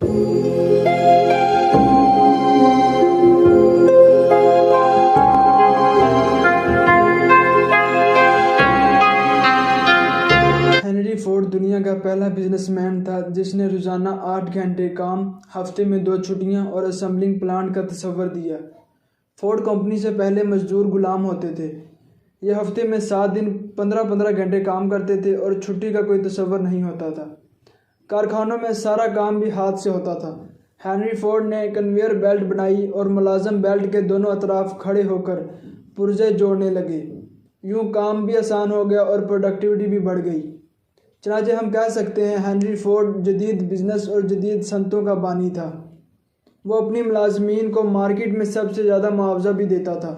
Henry Ford دنیا کا پہلا بزنس مین تھا جس نے روزانہ 8 گھنٹے کام، ہفتے میں 2 چھٹیاں اور اسمبلنگ پلانٹ کا تصور دیا۔ فورڈ کمپنی سے پہلے مزدور غلام ہوتے تھے۔ یہ ہفتے میں 7 دن 15 گھنٹے کام کرتے تھے اور چھٹی کا کوئی تصور نہیں ہوتا تھا۔ کارخانوں میں سارا کام بھی ہاتھ سے ہوتا تھا۔ ہنری فورڈ نے کنویئر بیلٹ بنائی اور ملازم بیلٹ کے دونوں اطراف کھڑے ہو کر پرزے جوڑنے لگے۔ یوں کام بھی آسان ہو گیا اور پروڈکٹیوٹی بھی بڑھ گئی۔ چنانچہ ہم کہہ سکتے ہیں ہنری فورڈ جدید بزنس اور جدید صنعتوں کا بانی تھا۔ وہ اپنی ملازمین کو مارکیٹ میں سب سے زیادہ معاوضہ بھی دیتا تھا۔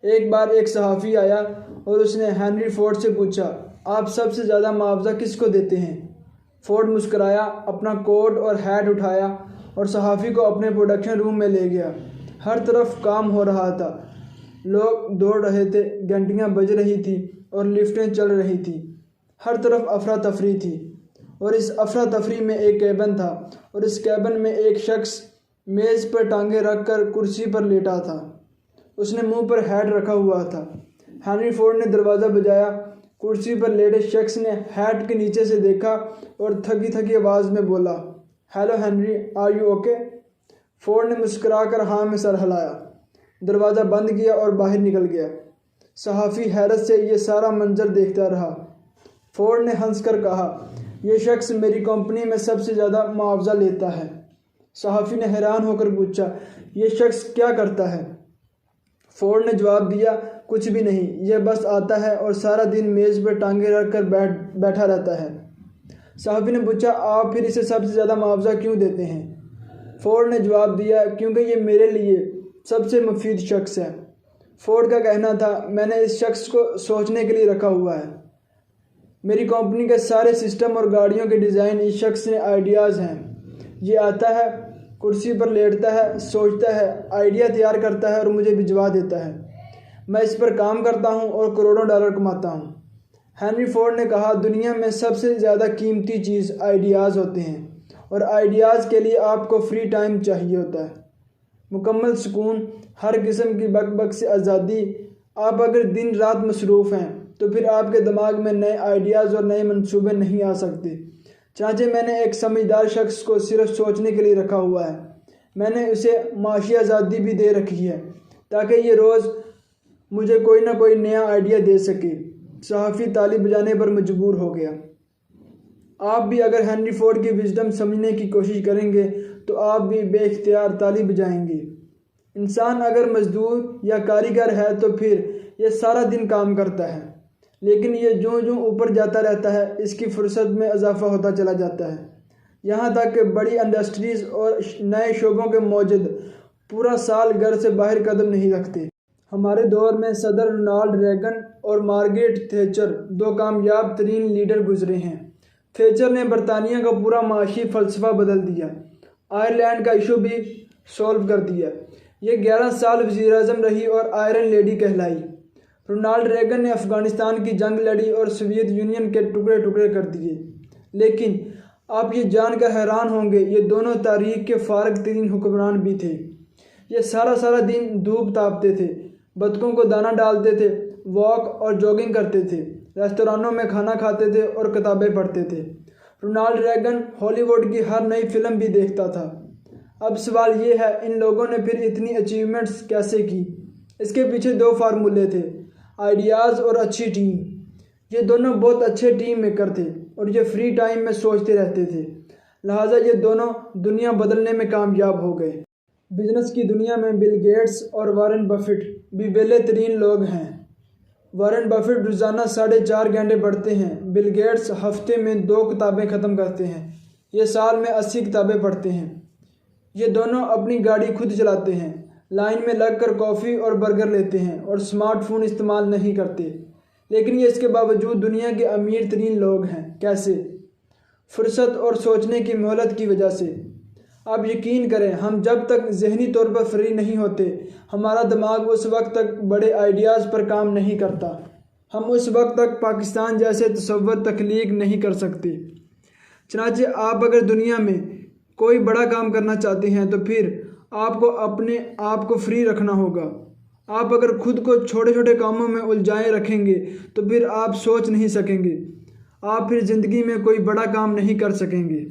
ایک بار ایک صحافی آیا اور اس نے ہنری فورڈ سے پوچھا، آپ سب سے زیادہ معاوضہ کس کو دیتے ہیں؟ فورڈ مسکرایا، اپنا کوٹ اور ہیٹ اٹھایا اور صحافی کو اپنے پروڈکشن روم میں لے گیا۔ ہر طرف کام ہو رہا تھا، لوگ دوڑ رہے تھے، گھنٹیاں بج رہی تھیں اور لفٹیں چل رہی تھیں۔ ہر طرف افراتفری تھی اور اس افراتفری میں ایک کیبن تھا اور اس کیبن میں ایک شخص میز پر ٹانگیں رکھ کر کرسی پر لیٹا تھا۔ اس نے منہ پر ہیٹ رکھا ہوا تھا۔ ہنری فورڈ نے دروازہ بجایا۔ کرسی پر لیٹے شخص نے ہیٹ کے نیچے سے دیکھا اور تھکی آواز میں بولا، hello Henry, are you okay? Ford نے مسکرا کر ہاں میں سر ہلایا، دروازہ بند کیا اور باہر نکل گیا۔ صحافی حیرت سے یہ سارا منظر دیکھتا رہا۔ فورڈ نے ہنس کر کہا، یہ شخص میری کمپنی میں سب سے زیادہ معاوضہ لیتا ہے۔ صحافی نے حیران ہو کر پوچھا، یہ شخص کیا کرتا ہے؟ فورڈ نے جواب دیا، کچھ بھی نہیں، یہ بس آتا ہے اور سارا دن میز پر ٹانگیں رکھ کر بیٹھا رہتا ہے۔ صحافی نے پوچھا، آپ پھر اسے سب سے زیادہ معاوضہ کیوں دیتے ہیں؟ فورڈ نے جواب دیا، کیونکہ یہ میرے لیے سب سے مفید شخص ہے۔ فورڈ کا کہنا تھا، میں نے اس شخص کو سوچنے کے لیے رکھا ہوا ہے۔ میری کمپنی کے سارے سسٹم اور گاڑیوں کے ڈیزائن اس شخص نے آئیڈیاز ہیں۔ یہ آتا ہے، کرسی پر لیٹتا ہے، سوچتا ہے، آئیڈیا تیار کرتا ہے اور مجھے بھجوا دیتا ہے۔ میں اس پر کام کرتا ہوں اور کروڑوں ڈالر کماتا ہوں۔ ہنری فورڈ نے کہا، دنیا میں سب سے زیادہ قیمتی چیز آئیڈیاز ہوتے ہیں اور آئیڈیاز کے لیے آپ کو فری ٹائم چاہیے ہوتا ہے، مکمل سکون، ہر قسم کی بک بک سے آزادی۔ آپ اگر دن رات مصروف ہیں تو پھر آپ کے دماغ میں نئے آئیڈیاز اور نئے منصوبے نہیں آ سکتے۔ چنانچہ میں نے ایک سمجھدار شخص کو صرف سوچنے کے لیے رکھا ہوا ہے۔ میں نے اسے معاشی آزادی بھی دے رکھی ہے تاکہ یہ روز مجھے کوئی نہ کوئی نیا آئیڈیا دے سکے۔ صحافی تالی بجانے پر مجبور ہو گیا۔ آپ بھی اگر ہنری فورڈ کی وژڈم سمجھنے کی کوشش کریں گے تو آپ بھی بے اختیار تالی بجائیں گے۔ انسان اگر مزدور یا کاریگر ہے تو پھر یہ سارا دن کام کرتا ہے، لیکن یہ جوں اوپر جاتا رہتا ہے، اس کی فرصت میں اضافہ ہوتا چلا جاتا ہے، یہاں تک کہ بڑی انڈسٹریز اور نئے شعبوں کے موجد پورا سال گھر سے باہر قدم نہیں رکھتے۔ ہمارے دور میں صدر رونالڈ ریگن اور مارگریٹ تھیچر 2 کامیاب ترین لیڈر گزرے ہیں۔ تھیچر نے برطانیہ کا پورا معاشی فلسفہ بدل دیا، آئرلینڈ کا ایشو بھی سولو کر دیا۔ یہ 11 سال وزیر اعظم رہی اور آئرن لیڈی کہلائی۔ رونالڈ ریگن نے افغانستان کی جنگ لڑی اور سوویت یونین کے ٹکڑے کر دیے۔ لیکن آپ یہ جان کر حیران ہوں گے، یہ دونوں تاریخ کے فارغ ترین حکمران بھی تھے۔ یہ سارا دن دھوپ تاپتے تھے، بطخوں کو دانہ ڈالتے تھے، واک اور جاگنگ کرتے تھے، ریستورانوں میں کھانا کھاتے تھے اور کتابیں پڑھتے تھے۔ رونالڈ ریگن ہالی ووڈ کی ہر نئی فلم بھی دیکھتا تھا۔ اب سوال یہ ہے، ان لوگوں نے پھر اتنی اچیومنٹس کیسے کی؟ اس کے پیچھے 2 فارمولے تھے، آئیڈیاز اور اچھی ٹیم۔ یہ دونوں بہت اچھے ٹیم میکر تھے اور یہ فری ٹائم میں سوچتے رہتے تھے، لہٰذا یہ دونوں دنیا بدلنے میں کامیاب ہو گئے۔ بزنس کی دنیا میں بل گیٹس اور وارن بفٹ بھی ویلے ترین لوگ ہیں۔ وارن بفٹ روزانہ 4.5 گھنٹے پڑھتے ہیں۔ بل گیٹس ہفتے میں 2 کتابیں ختم کرتے ہیں۔ یہ سال میں 80 کتابیں پڑھتے ہیں۔ یہ دونوں اپنی گاڑی خود چلاتے ہیں، لائن میں لگ کر کافی اور برگر لیتے ہیں اور اسمارٹ فون استعمال نہیں کرتے، لیکن یہ اس کے باوجود دنیا کے امیر ترین لوگ ہیں۔ کیسے؟ فرصت اور سوچنے کی مہلت کی وجہ سے۔ آپ یقین کریں، ہم جب تک ذہنی طور پر فری نہیں ہوتے، ہمارا دماغ اس وقت تک بڑے آئیڈیاز پر کام نہیں کرتا۔ ہم اس وقت تک پاکستان جیسے تصور تخلیق نہیں کر سکتے۔ چنانچہ آپ اگر دنیا میں کوئی بڑا کام کرنا چاہتے ہیں تو پھر آپ کو اپنے آپ کو فری رکھنا ہوگا۔ آپ اگر خود کو چھوٹے چھوٹے کاموں میں الجھائے رکھیں گے تو پھر آپ سوچ نہیں سکیں گے، آپ پھر زندگی میں کوئی بڑا کام نہیں کر سکیں گے۔